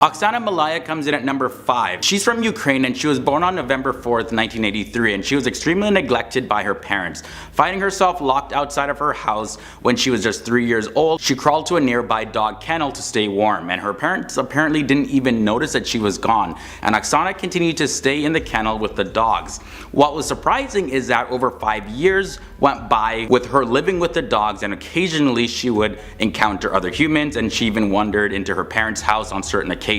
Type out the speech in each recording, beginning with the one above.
Oksana Malaya comes in at number 5. She's from Ukraine and she was born on November 4th, 1983, and she was extremely neglected by her parents. Finding herself locked outside of her house when she was just 3 years old, she crawled to a nearby dog kennel to stay warm, and her parents apparently didn't even notice that she was gone, and Oksana continued to stay in the kennel with the dogs. What was surprising is that over 5 years went by with her living with the dogs, and occasionally she would encounter other humans, and she even wandered into her parents' house on certain occasions.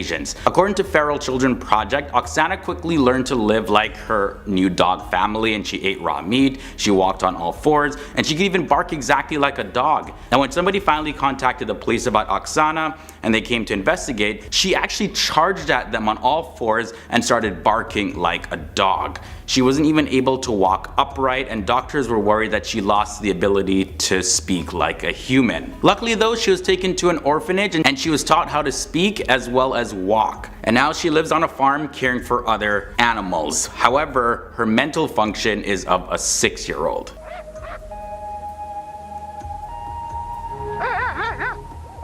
According to Feral Children Project, Oksana quickly learned to live like her new dog family, and she ate raw meat, she walked on all fours, and she could even bark exactly like a dog. Now when somebody finally contacted the police about Oksana and they came to investigate, she actually charged at them on all fours and started barking like a dog. She wasn't even able to walk upright, and doctors were worried that she lost the ability to speak like a human. Luckily though, she was taken to an orphanage and she was taught how to speak as well as walk. And now she lives on a farm caring for other animals. However, her mental function is of a 6-year-old.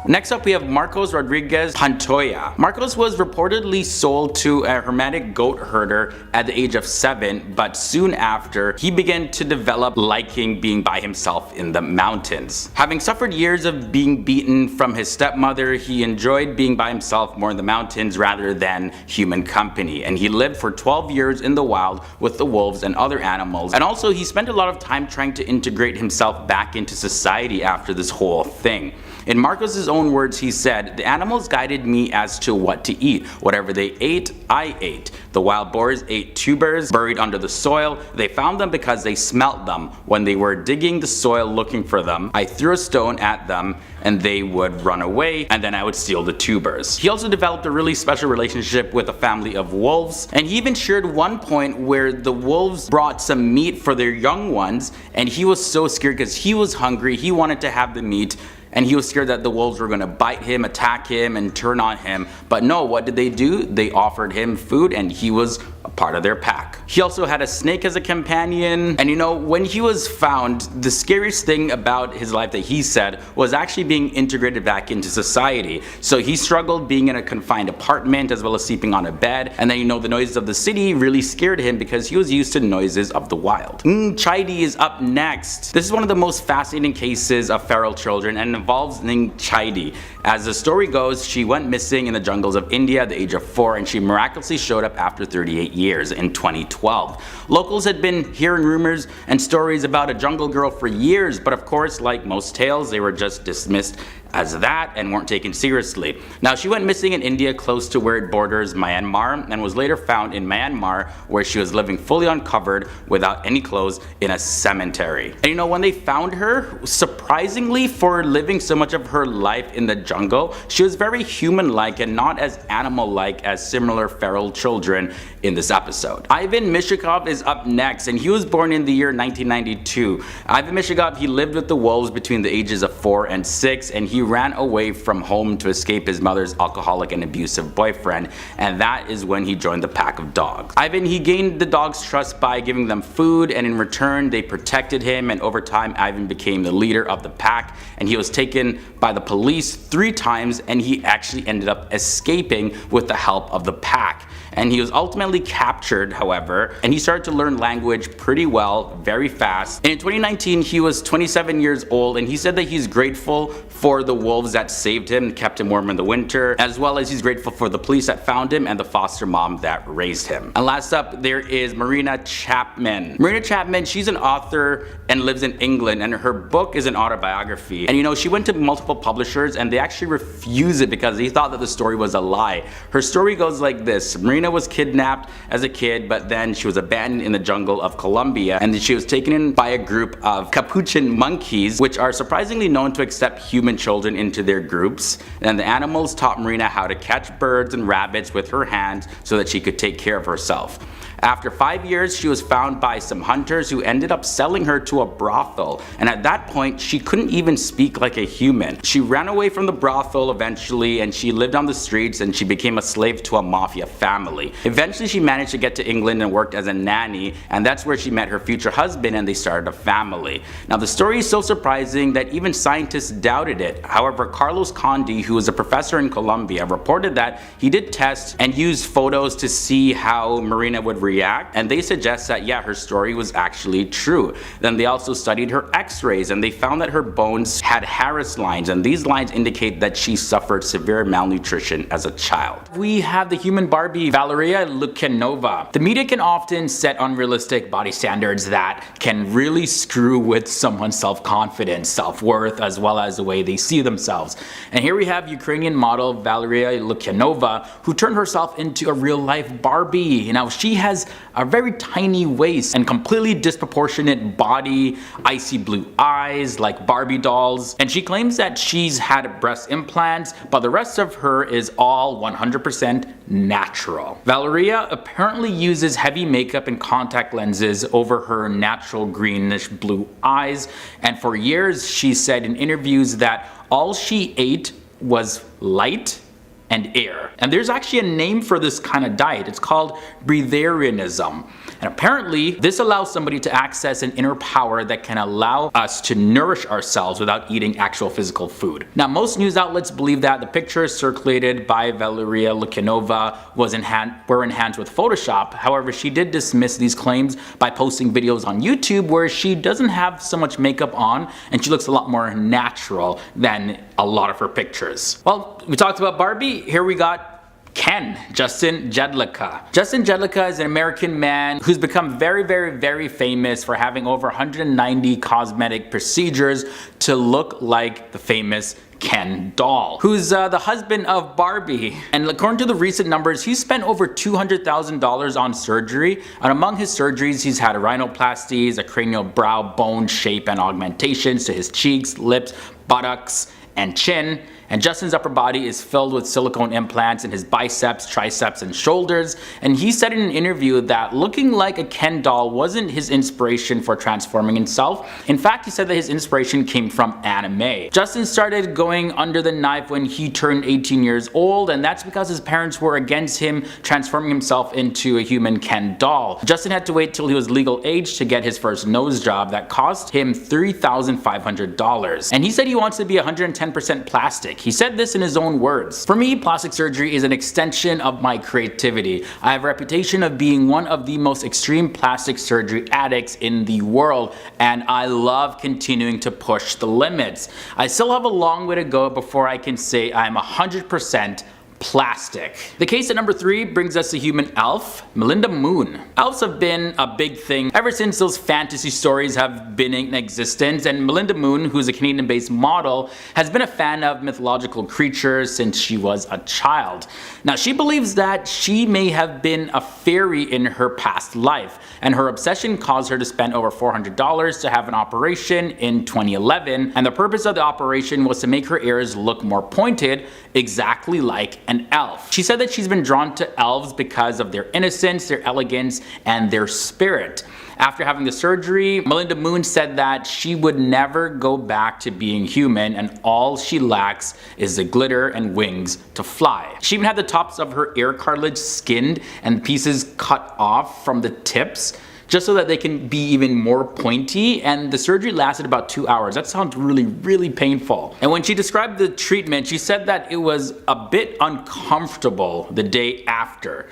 Next up we have Marcos Rodriguez Pantoja. Marcos was reportedly sold to a hermetic goat herder at the age of 7, but soon after he began to develop liking being by himself in the mountains. Having suffered years of being beaten from his stepmother, he enjoyed being by himself more in the mountains rather than human company, and he lived for 12 years in the wild with the wolves and other animals, and also he spent a lot of time trying to integrate himself back into society after this whole thing. In Marcos's own words, he said, "The animals guided me as to what to eat. Whatever they ate, I ate. The wild boars ate tubers buried under the soil. They found them because they smelt them. When they were digging the soil looking for them, I threw a stone at them and they would run away, and then I would steal the tubers." He also developed a really special relationship with a family of wolves, and he even shared one point where the wolves brought some meat for their young ones, and he was so scared because he was hungry, he wanted to have the meat, and he was scared that the wolves were going to bite him, attack him, and turn on him. But no, what did they do? They offered him food, and he was a part of their pack. He also had a snake as a companion, and you know, when he was found, the scariest thing about his life that he said was actually being integrated back into society. So he struggled being in a confined apartment as well as sleeping on a bed, and then you know, the noises of the city really scared him because he was used to noises of the wild. Chaidi is up next. This is one of the most fascinating cases of feral children and involves Ning Chaidi. As the story goes, she went missing in the jungles of India at the age of 4, and she miraculously showed up after 38 years in 2012. Locals had been hearing rumors and stories about a jungle girl for years, but of course, like most tales, they were just dismissed as that and weren't taken seriously. Now she went missing in India close to where it borders Myanmar, and was later found in Myanmar, where she was living fully uncovered without any clothes in a cemetery. And you know, when they found her, surprisingly for living so much of her life in the jungle, she was very human-like and not as animal-like as similar feral children in this episode. Ivan Mishakov is up next, and he was born in the year 1992. Ivan Mishakov, he lived with the wolves between the ages of 4 and 6, and he ran away from home to escape his mother's alcoholic and abusive boyfriend, and that is when he joined the pack of dogs. Ivan, he gained the dogs' trust by giving them food, and in return they protected him, and over time Ivan became the leader of the pack, and he was taken by the police 3 times, and he actually ended up escaping with the help of the pack. And he was ultimately captured, however, and he started to learn language pretty well, very fast. And in 2019, he was 27 years old, and he said that he's grateful for the wolves that saved him, kept him warm in the winter, as well as he's grateful for the police that found him and the foster mom that raised him. And last up, there is Marina Chapman. Marina Chapman, she's an author and lives in England, and her book is an autobiography. And you know, she went to multiple publishers and they actually refused it because they thought that the story was a lie. Her story goes like this. Marina was kidnapped as a kid, but then she was abandoned in the jungle of Colombia, and she was taken in by a group of capuchin monkeys, which are surprisingly known to accept human children into their groups. And the animals taught Marina how to catch birds and rabbits with her hands so that she could take care of herself. After 5 years, she was found by some hunters who ended up selling her to a brothel, and at that point she couldn't even speak like a human. She ran away from the brothel eventually, and she lived on the streets, and she became a slave to a mafia family. Eventually she managed to get to England and worked as a nanny, and that's where she met her future husband and they started a family. Now the story is so surprising that even scientists doubted it. However, Carlos Condi, who is a professor in Colombia, reported that he did tests and used photos to see how Marina would react, and they suggest that yeah, her story was actually true. Then they also studied her x-rays and they found that her bones had Harris lines, and these lines indicate that she suffered severe malnutrition as a child. We have the human Barbie, Valeria Lukyanova. The media can often set unrealistic body standards that can really screw with someone's self-confidence, self-worth, as well as the way they see themselves. And here we have Ukrainian model Valeria Lukyanova, who turned herself into a real-life Barbie. Now she has a very tiny waist and completely disproportionate body, icy blue eyes like Barbie dolls, and she claims that she's had breast implants, but the rest of her is all 100% natural. Valeria apparently uses heavy makeup and contact lenses over her natural greenish blue eyes, and for years she said in interviews that all she ate was light and air. And there's actually a name for this kind of diet. It's called breatharianism. And apparently this allows somebody to access an inner power that can allow us to nourish ourselves without eating actual physical food. Now most news outlets believe that the pictures circulated by Valeria Lukyanova were enhanced with Photoshop. However, she did dismiss these claims by posting videos on YouTube where she doesn't have so much makeup on and she looks a lot more natural than a lot of her pictures. Well, we talked about Barbie, here we got Ken, Justin Jedlicka. Justin Jedlicka is an American man who's become very famous for having over 190 cosmetic procedures to look like the famous Ken doll, who's the husband of Barbie. And according to the recent numbers, he's spent over $200,000 on surgery, and among his surgeries he's had rhinoplasties, a cranial brow bone shape and augmentations to his cheeks, lips, buttocks, and chin. And Justin's upper body is filled with silicone implants in his biceps, triceps, and shoulders. And he said in an interview that looking like a Ken doll wasn't his inspiration for transforming himself. In fact, he said that his inspiration came from anime. Justin started going under the knife when he turned 18 years old, and that's because his parents were against him transforming himself into a human Ken doll. Justin had to wait till he was legal age to get his first nose job that cost him $3,500. And he said he wants to be 110% plastic. He said this in his own words. For me, plastic surgery is an extension of my creativity. I have a reputation of being one of the most extreme plastic surgery addicts in the world, and I love continuing to push the limits. I still have a long way to go before I can say I'm 100% plastic. The case at number 3 brings us the human elf, Melinda Moon. Elves have been a big thing ever since those fantasy stories have been in existence, and Melinda Moon, who's a Canadian-based model, has been a fan of mythological creatures since she was a child. Now she believes that she may have been a fairy in her past life, and her obsession caused her to spend over $400 to have an operation in 2011, and the purpose of the operation was to make her ears look more pointed, exactly like an elf. She said that she's been drawn to elves because of their innocence, their elegance, and their spirit. After having the surgery, Melinda Moon said that she would never go back to being human, and all she lacks is the glitter and wings to fly. She even had the tops of her ear cartilage skinned and pieces cut off from the tips, just so that they can be even more pointy, and the surgery lasted about 2 hours. That sounds really painful. And when she described the treatment, she said that it was a bit uncomfortable the day after.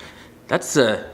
That's the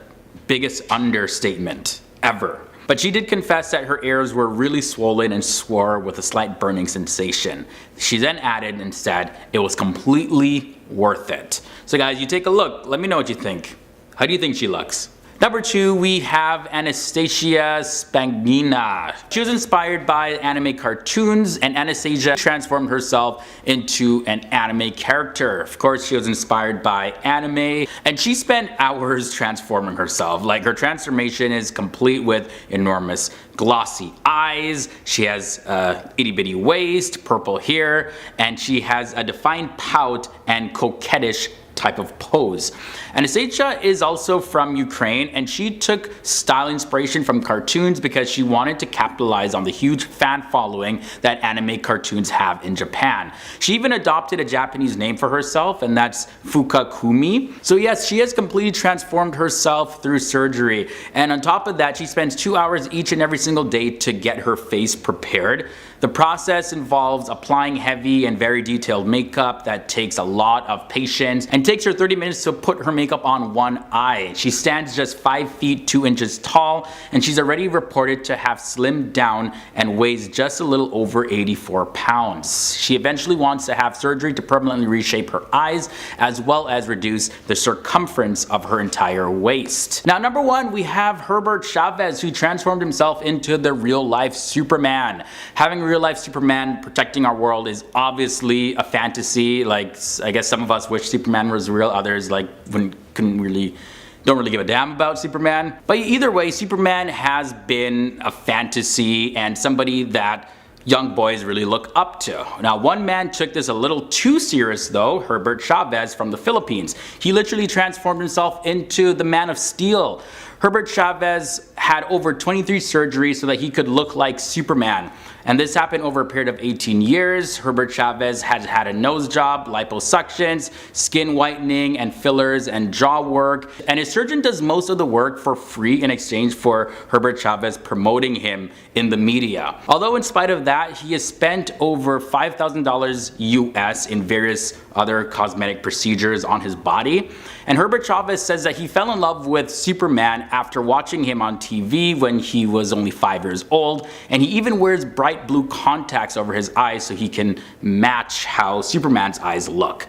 biggest understatement ever. But she did confess that her ears were really swollen and swore with a slight burning sensation. She then added and said it was completely worth it. So guys, you take a look, let me know what you think. How do you think she looks? Number 2, we have Anastasia Spangina. She was inspired by anime cartoons, and Anastasia transformed herself into an anime character. Of course, she was inspired by anime, and she spent hours transforming herself. Like, her transformation is complete with enormous glossy eyes, she has a itty bitty waist, purple hair, and she has a defined pout and coquettish type of pose. Anastasia is also from Ukraine, and she took style inspiration from cartoons because she wanted to capitalize on the huge fan following that anime cartoons have in Japan. She even adopted a Japanese name for herself, and that's Fukakumi. So yes, she has completely transformed herself through surgery, and on top of that, she spends 2 hours each and every single day to get her face prepared. The process involves applying heavy and very detailed makeup that takes a lot of patience and takes her 30 minutes to put her makeup on one eye. She stands just 5 feet 2 inches tall, and she's already reported to have slimmed down and weighs just a little over 84 pounds. She eventually wants to have surgery to permanently reshape her eyes as well as reduce the circumference of her entire waist. Now, number 1, we have Herbert Chavez, who transformed himself into the real-life Superman. Having real-life Superman protecting our world is obviously a fantasy. Like, I guess some of us wish Superman was real, others like don't really give a damn about Superman. But either way, Superman has been a fantasy and somebody that young boys really look up to. Now, one man took this a little too serious though, Herbert Chavez from the Philippines. He literally transformed himself into the Man of Steel. Herbert Chavez had over 23 surgeries so that he could look like Superman. And this happened over a period of 18 years. Herbert Chavez has had a nose job, liposuctions, skin whitening and fillers and jaw work. And his surgeon does most of the work for free in exchange for Herbert Chavez promoting him in the media. Although in spite of that, he has spent over $5,000 US in various other cosmetic procedures on his body. And Herbert Chavez says that he fell in love with Superman after watching him on TV when he was only 5 years old, and he even wears bright blue contacts over his eyes so he can match how Superman's eyes look.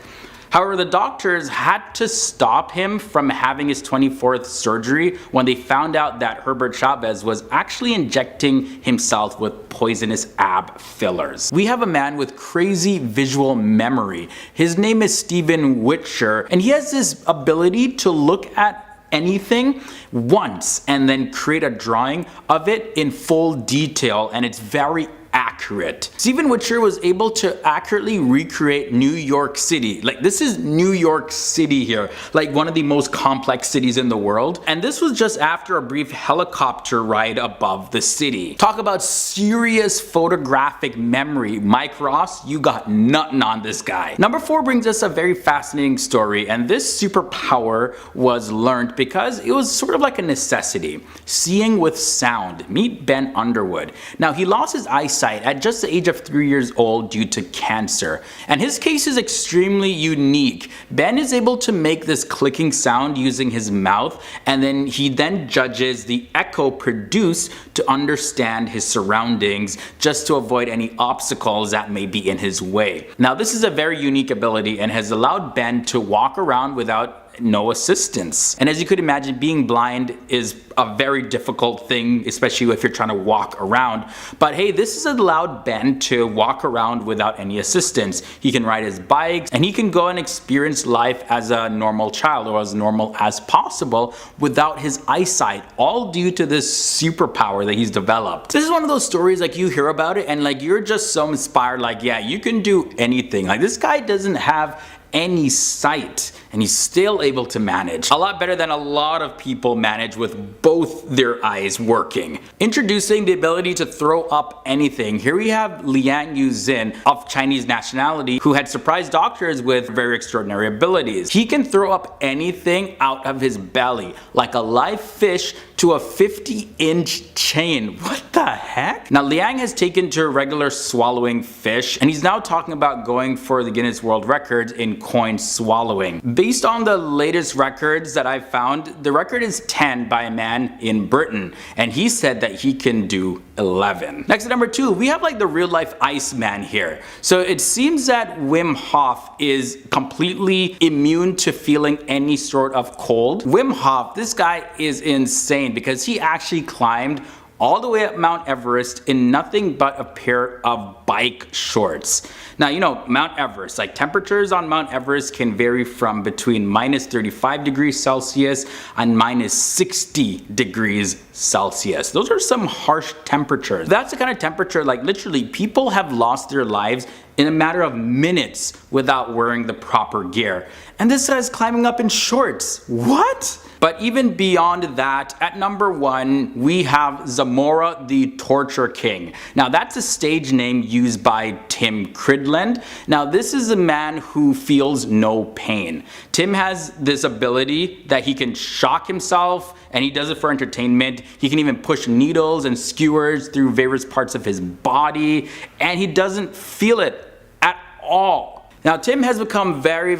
However, the doctors had to stop him from having his 24th surgery when they found out that Herbert Chavez was actually injecting himself with poisonous ab fillers. We have a man with crazy visual memory. His name is Steven Witcher, and he has this ability to look at anything once and then create a drawing of it in full detail, and it's very accurate. Steven Witcher was able to accurately recreate New York City. Like, this is New York City here, like one of the most complex cities in the world. And this was just after a brief helicopter ride above the city. Talk about serious photographic memory. Mike Ross, you got nothing on this guy. Number 4 brings us a very fascinating story, and this superpower was learned because it was sort of like a necessity. Seeing with sound. Meet Ben Underwood. Now, he lost his eyesight at just the age of 3 years old due to cancer. And his case is extremely unique. Ben is able to make this clicking sound using his mouth, and then he judges the echo produced to understand his surroundings just to avoid any obstacles that may be in his way. Now, this is a very unique ability and has allowed Ben to walk around without no assistance. And as you could imagine, being blind is a very difficult thing, especially if you're trying to walk around. But hey, this has allowed Ben to walk around without any assistance. He can ride his bikes and he can go and experience life as a normal child, or as normal as possible, without his eyesight, all due to this superpower that he's developed. This is one of those stories like you hear about it and like you're just so inspired, like, yeah, you can do anything. Like, this guy doesn't have any sight and he's still able to manage. A lot better than a lot of people manage with both their eyes working. Introducing the ability to throw up anything. Here we have Liang Yuzin of Chinese nationality who had surprised doctors with very extraordinary abilities. He can throw up anything out of his belly, like a live fish to a 50-inch chain. What the heck? Now, Liang has taken to regular swallowing fish, and he's now talking about going for the Guinness World Records in coin swallowing. Based on the latest records that I've found, the record is 10 by a man in Britain, and he said that he can do 11. Next, at number 2, we have like the real life Iceman here. So it seems that Wim Hof is completely immune to feeling any sort of cold. Wim Hof, this guy is insane because he actually climbed all the way up Mount Everest in nothing but a pair of bike shorts. Now, you know, Mount Everest, like temperatures on Mount Everest can vary from between minus 35 degrees Celsius and minus 60 degrees Celsius. Those are some harsh temperatures. That's the kind of temperature, like literally people have lost their lives in a matter of minutes without wearing the proper gear. And this guy's climbing up in shorts. What? But even beyond that, at number 1, we have Zamora the Torture King. Now that's a stage name used by Tim Cridland. Now this is a man who feels no pain. Tim has this ability that he can shock himself, and he does it for entertainment. He can even push needles and skewers through various parts of his body, and he doesn't feel it at all. Now Tim has become very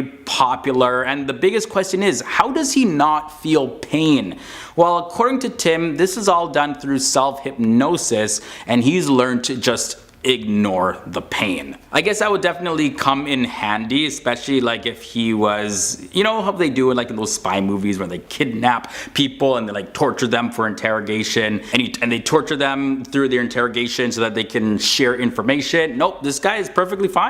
popular, and the biggest question is, how does he not feel pain? Well, according to Tim, this is all done through self-hypnosis, and he's learned to just ignore the pain. I guess that would definitely come in handy, especially like if he was, you know how they do it like in those spy movies where they kidnap people and they like torture them for interrogation, and they torture them through their interrogation so that they can share information. Nope, this guy is perfectly fine.